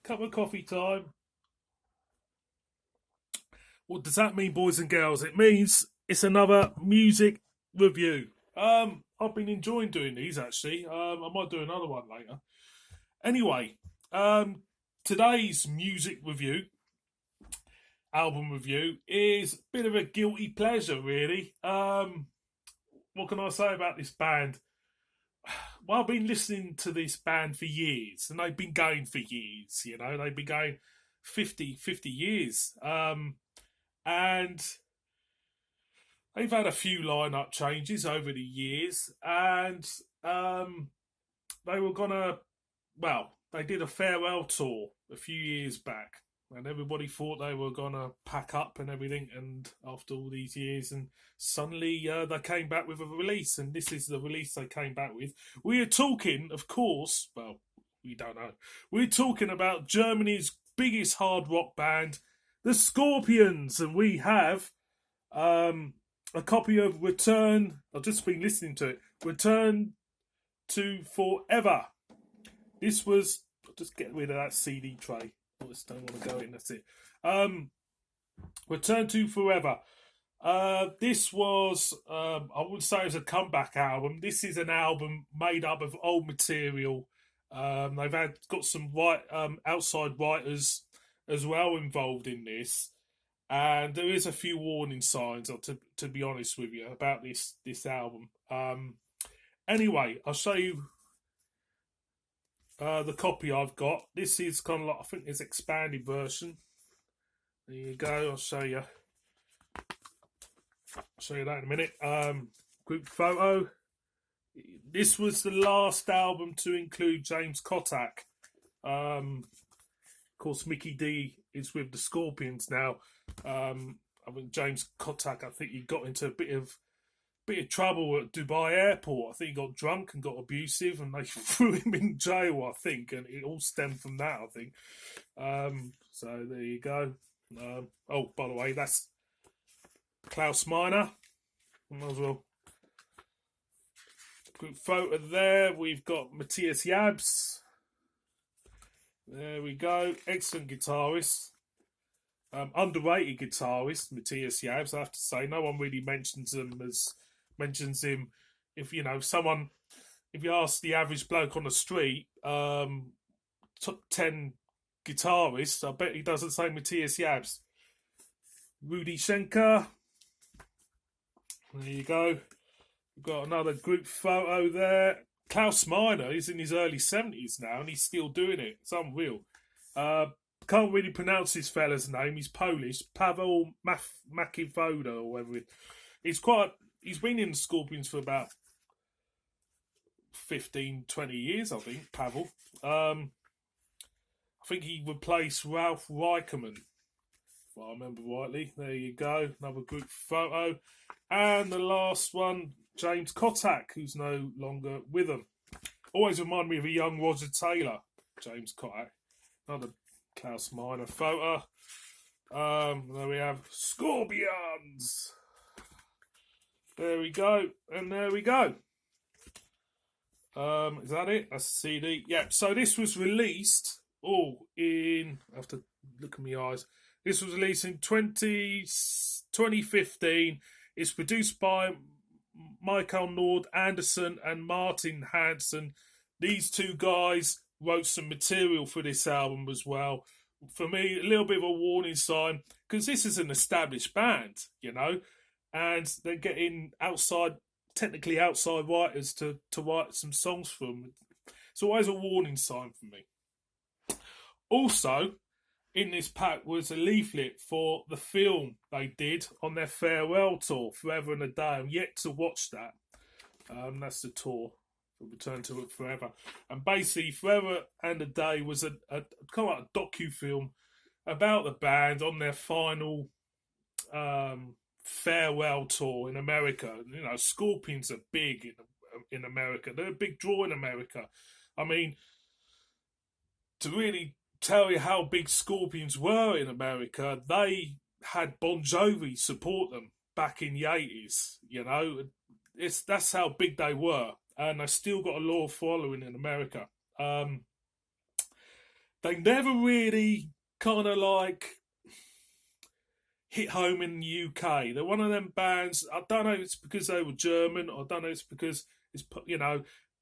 Cup of coffee time. What does that mean, boys and girls? It means it's another music review. I've been enjoying doing these actually. I might do another one later. Anyway, um, today's music review, album review, is a bit of a guilty pleasure, really. What can I say about this band? Well, I've been listening to this band for years, and they've been going for years. They've been going 50 years. And they've had a few lineup changes over the years, and they were gonna, well, they did a farewell tour a few years back, and everybody thought they were gonna pack up and everything. And after all these years, and suddenly they came back with a release, and this is the release they came back with. We are talking, of course, well, we don't know. We're talking about Germany's biggest hard rock band, the Scorpions, and we have a copy of Return. I've just been listening to it. Return to Forever. This was. I'll just get rid of that CD tray. I just don't want to go in. That's it. Return to Forever. This was. I would say it's a comeback album. This is an album made up of old material. They've got some outside writers as well involved in this, and there is a few warning signs, to be honest with you, about this album. Anyway, I'll show you the copy I've got. This is kind of like, I think it's expanded version. There you go. I'll show you. That in a minute. Group photo. This was the last album to include James Kotak. Of course, Mickey D is with the Scorpions now. I think James Kotak, I think he got into a bit of trouble at Dubai airport. I think he got drunk and got abusive, and they threw him in jail, I think, and it all stemmed from that, I think. So there you go. Oh, by the way, that's Klaus Miner. Might as well. Group photo there. We've got Matthias Jabs. There we go. Excellent guitarist. Underrated guitarist, Matthias Jabs, I have to say. No one really mentions him. If you ask the average bloke on the street, top 10 guitarists, I bet he doesn't say Matthias Jabs. Rudy Schenker. There you go. We've got another group photo there. Klaus Miner is in his early 70s now, and he's still doing it. It's unreal. Can't really pronounce this fella's name. He's Polish. Pavel Makivoda or whatever. He's been in the Scorpions for about 15, 20 years, I think, Pavel. I think he replaced Ralph Reicherman, if I remember rightly. There you go. Another group photo. And the last one, James Kotak, who's no longer with them. Always remind me of a young Roger Taylor, James Kotak. Another Klaus Miner photo. There we have Scorpions. There we go. And there we go. Is that it? That's the CD. Yeah, so this was released I have to look at my eyes. This was released in 2015. It's produced by Michael Nord Anderson and Martin Hansen. These two guys wrote some material for this album as well. For me, a little bit of a warning sign, because this is an established band, and they're getting technically outside writers to write some songs for them. It's always a warning sign for me. Also, in this pack was a leaflet for the film they did on their farewell tour, Forever and a Day. I'm yet to watch that. That's the tour. Return to It Forever. And basically, Forever and a Day was a kind of like a docu-film about the band on their final farewell tour in America. Scorpions are big in America. They're a big draw in America. I mean, to really tell you how big Scorpions were in America, they had Bon Jovi support them back in the 80s. That's how big they were. And they still got a loyal following in America. they never really kind of like hit home in the UK. They're one of them bands. I don't know if it's because they were German. I don't know if it's because it's,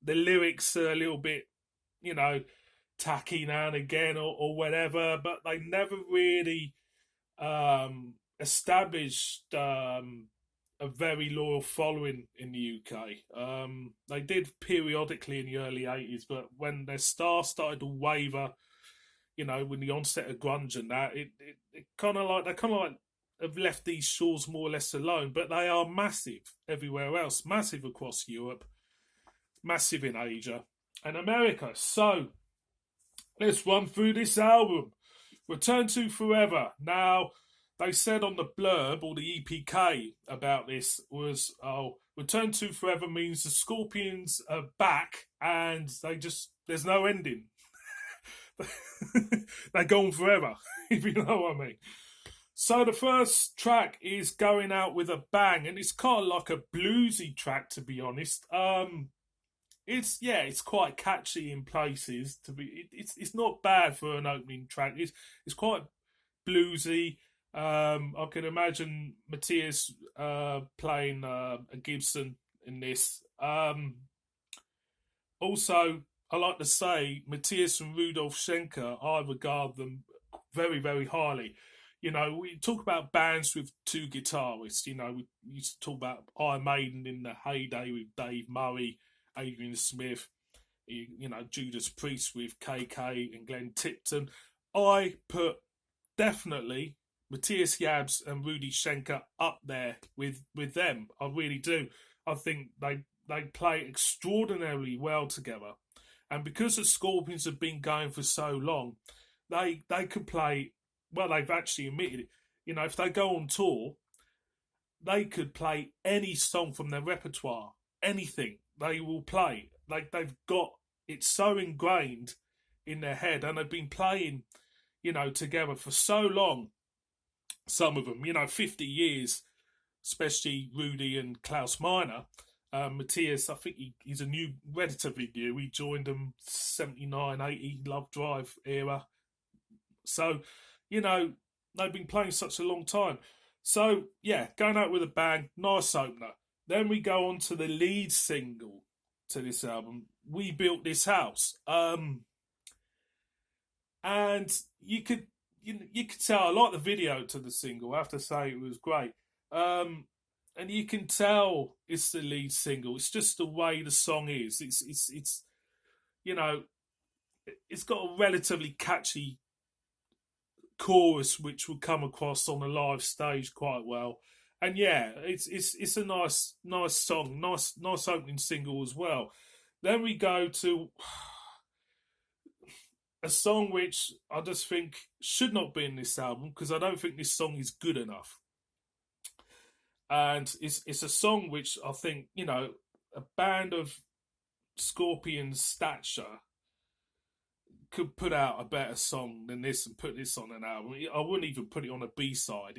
the lyrics are a little bit, you know, tacky now and again, or whatever. But they never really established a very loyal following in the UK. They did periodically in the early 80s, but when their star started to waver, with the onset of grunge and that, it kind of like they kind of like have left these shores more or less alone. But they are massive everywhere else, massive across Europe, massive in Asia and America. So let's run through this album. Return to Forever. Now, they said on the blurb or the EPK about this was, Return to Forever means the Scorpions are back and there's no ending. They go on forever, if you know what I mean. So the first track is Going Out with a Bang, and it's kind of like a bluesy track, to be honest. It's quite catchy in places. It's not bad for an opening track. It's quite bluesy. I can imagine Matthias playing a Gibson in this. Also, I like to say Matthias and Rudolf Schenker, I regard them very, very highly. We talk about bands with two guitarists. We used to talk about Iron Maiden in the heyday with Dave Murray, Adrian Smith, Judas Priest with KK and Glenn Tipton. I put definitely Matthias Yabs and Rudy Schenker up there with them. I really do. I think they play extraordinarily well together. And because the Scorpions have been going for so long, they could play, well, they've actually admitted it. If they go on tour, they could play any song from their repertoire, anything they will play. Like, they've got it so ingrained in their head, and they've been playing, together for so long. Some of them, 50 years, especially Rudy and Klaus Meine. Matthias, I think he's a new relatively new. He joined them 79, 80, Love Drive era. So, they've been playing such a long time. So, yeah, Going Out with a Bang, nice opener. Then we go on to the lead single to this album, We Built This House. And you could tell, I like the video to the single, I have to say it was great. And you can tell it's the lead single. It's just the way the song is. It's it's got a relatively catchy chorus which will come across on the live stage quite well. And yeah, it's a nice song, nice opening single as well. Then we go to a song which I just think should not be in this album because I don't think this song is good enough. And it's a song which I think, a band of Scorpions stature could put out a better song than this and put this on an album. I wouldn't even put it on a B-side.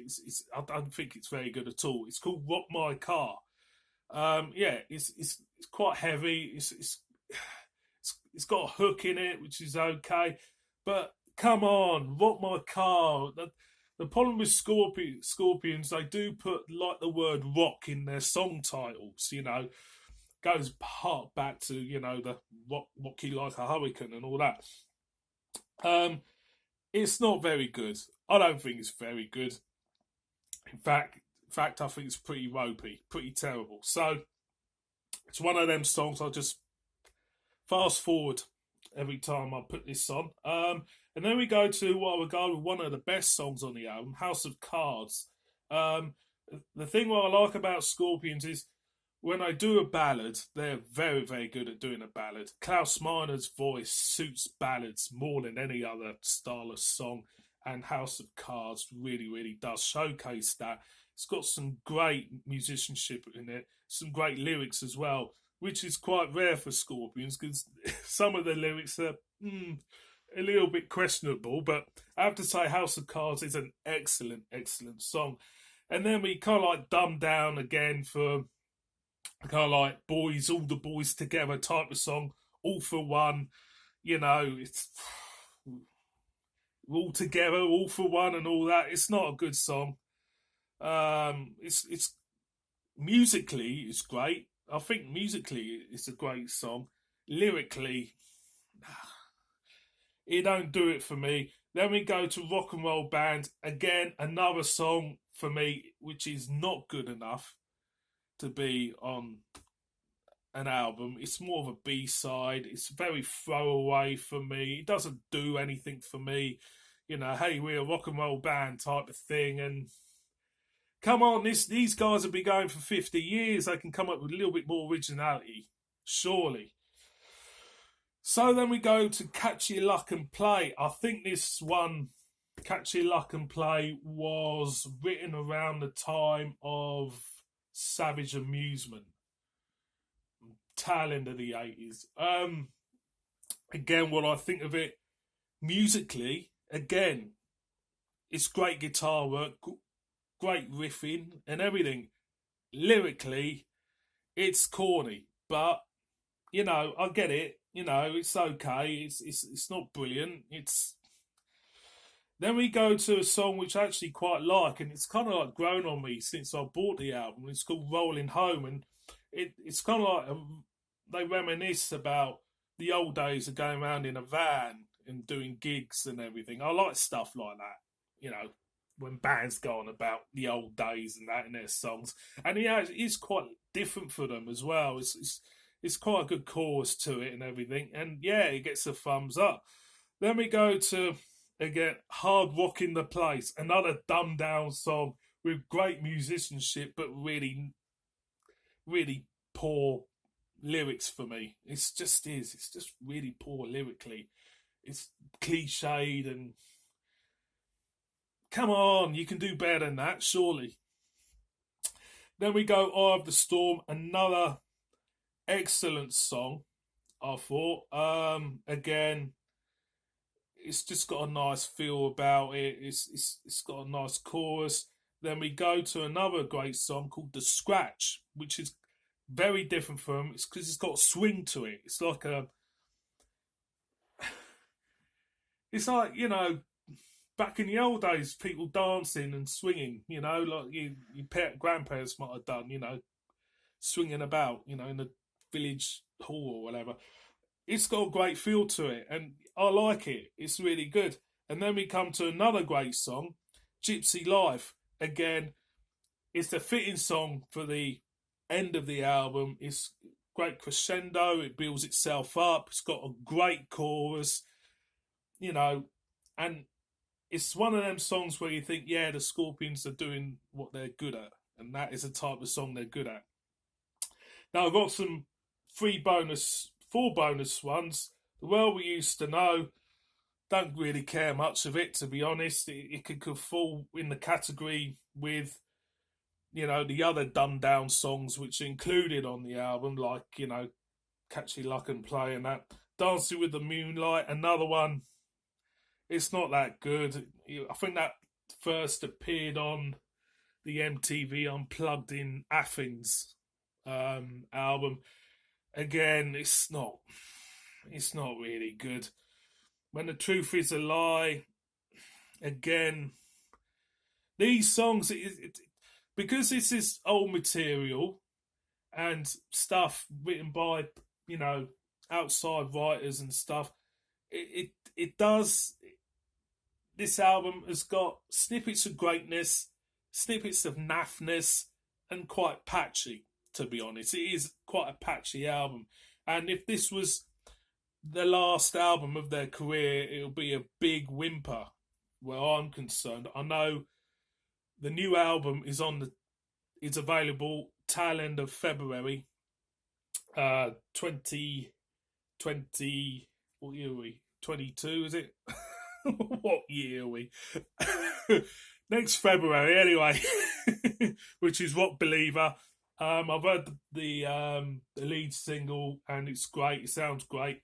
I don't think it's very good at all. It's called Rock My Car. It's quite heavy. It's got a hook in it, which is okay. But come on, Rock My Car. The problem with Scorpions, they do put like the word rock in their song titles, goes part back to, the rocky like a hurricane and all that. It's not very good. I don't think it's very good. In fact, I think it's pretty ropey, pretty terrible. So it's one of them songs I just fast forward every time I put this on. And then we go to what I regard as one of the best songs on the album, House of Cards. The thing what I like about Scorpions is when I do a ballad, they're very, very good at doing a ballad. Klaus Meine's voice suits ballads more than any other style of song, and House of Cards really, really does showcase that. It's got some great musicianship in it, some great lyrics as well, which is quite rare for Scorpions because some of the lyrics are a little bit questionable, but I have to say House of Cards is an excellent, excellent song. And then we kind of like dumb down again for kind of like boys, all the boys together type of song, all for one. It's all together, all for one, and all that. It's not a good song. It's musically it's great. I think musically it's a great song. Lyrically, it don't do it for me. Then we go to Rock and Roll Band again, another song for me which is not good enough to be on an album. It's more of a B side. It's very throwaway for me. It doesn't do anything for me. You know, hey, we're a rock and roll band type of thing. And come on, these guys have been going for 50 years. They can come up with a little bit more originality, surely. So then we go to Catch Your Luck and Play. I think this one, Catch Your Luck and Play, was written around the time of Savage Amusement, tail end of the 80s. Again, what I think of it musically, again, it's great guitar work, great riffing and everything. Lyrically, it's corny, but you know, I get it. You know, it's okay. It's not brilliant. It's Then we go to a song which I actually quite like, and it's kind of like grown on me since I bought the album. It's called Rolling Home, and it's kind of like they reminisce about the old days of going around in a van and doing gigs and everything. I like stuff like that, you know, when bands go on about the old days and that in their songs. And yeah, it is quite different for them as well. It's quite a good chorus to it and everything. And yeah, it gets a thumbs up. Then we go to, again, Hard Rocking the Place, another dumbed down song with great musicianship, but really, really poor lyrics for me. It's just really poor lyrically. It's cliched and come on, you can do better than that, surely. Then we go Eye of the Storm, another excellent song, I thought. Again, it's just got a nice feel about it. It's got a nice chorus. Then we go to another great song called The Scratch, which is very different from it's because it's got a swing to it. It's like, you know, back in the old days, people dancing and swinging, you know, like your grandparents might have done, you know, swinging about, you know, in the village hall or whatever. It's got a great feel to it, and I like it. It's really good. And then we come to another great song, Gypsy Life. Again, it's a fitting song for the end of the album. It's great crescendo. It builds itself up. It's got a great chorus, you know, and it's one of them songs where you think, yeah, the Scorpions are doing what they're good at, and that is the type of song they're good at. Now I've got some four bonus ones. The World We Used to Know, don't really care much of it, to be honest. It could fall in the category with, you know, the other dumbed down songs which are included on the album, like, you know, Catchy Luck and Play and that. Dancing with the Moonlight, another one. It's not that good. I think that first appeared on the MTV Unplugged in Athens album. Again, it's not really good. When the Truth Is a Lie, again, these songs, because this is old material and stuff written by, you know, outside writers and stuff, it does. This album has got snippets of greatness, snippets of naffness, and quite patchy, to be honest. It is quite a patchy album. And if this was the last album of their career, it'll be a big whimper where I'm concerned. I know the new album is available tail end of February 2020. What year are we? 22, is it? What year are we? Next February, anyway, which is Rock Believer. I've heard the lead single and it's great. It sounds great.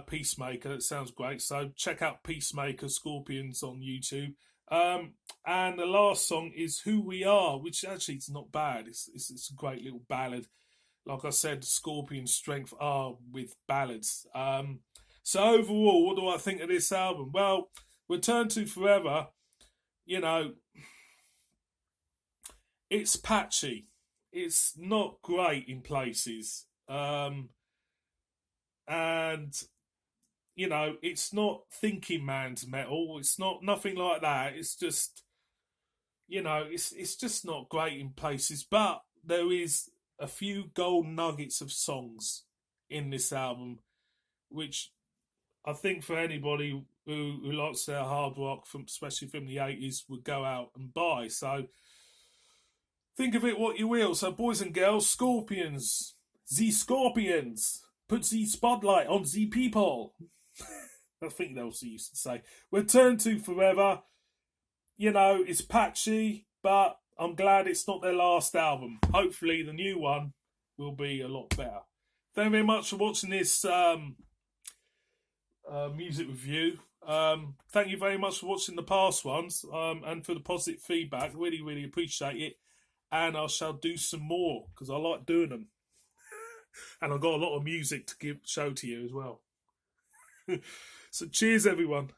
Peacemaker, it sounds great. So check out Peacemaker Scorpions on YouTube. And the last song is Who We Are, which actually is not bad. It's a great little ballad. Like I said, Scorpion's strength are with ballads. So overall, what do I think of this album? Well, Return to Forever, you know, it's patchy. It's not great in places. And it's not thinking man's metal. It's not nothing like that. It's just, it's just not great in places. But there is a few gold nuggets of songs in this album, which I think for anybody who likes their hard rock, especially from the 80s, would go out and buy. So think of it what you will. So, boys and girls, Scorpions, the Scorpions, put the spotlight on the people. I think they'll used to say. Return to Forever. It's patchy, but I'm glad it's not their last album. Hopefully, the new one will be a lot better. Thank you very much for watching this music review. Thank you very much for watching the past ones and for the positive feedback. Really, really appreciate it. And I shall do some more because I like doing them. And I've got a lot of music to show to you as well. So cheers, everyone.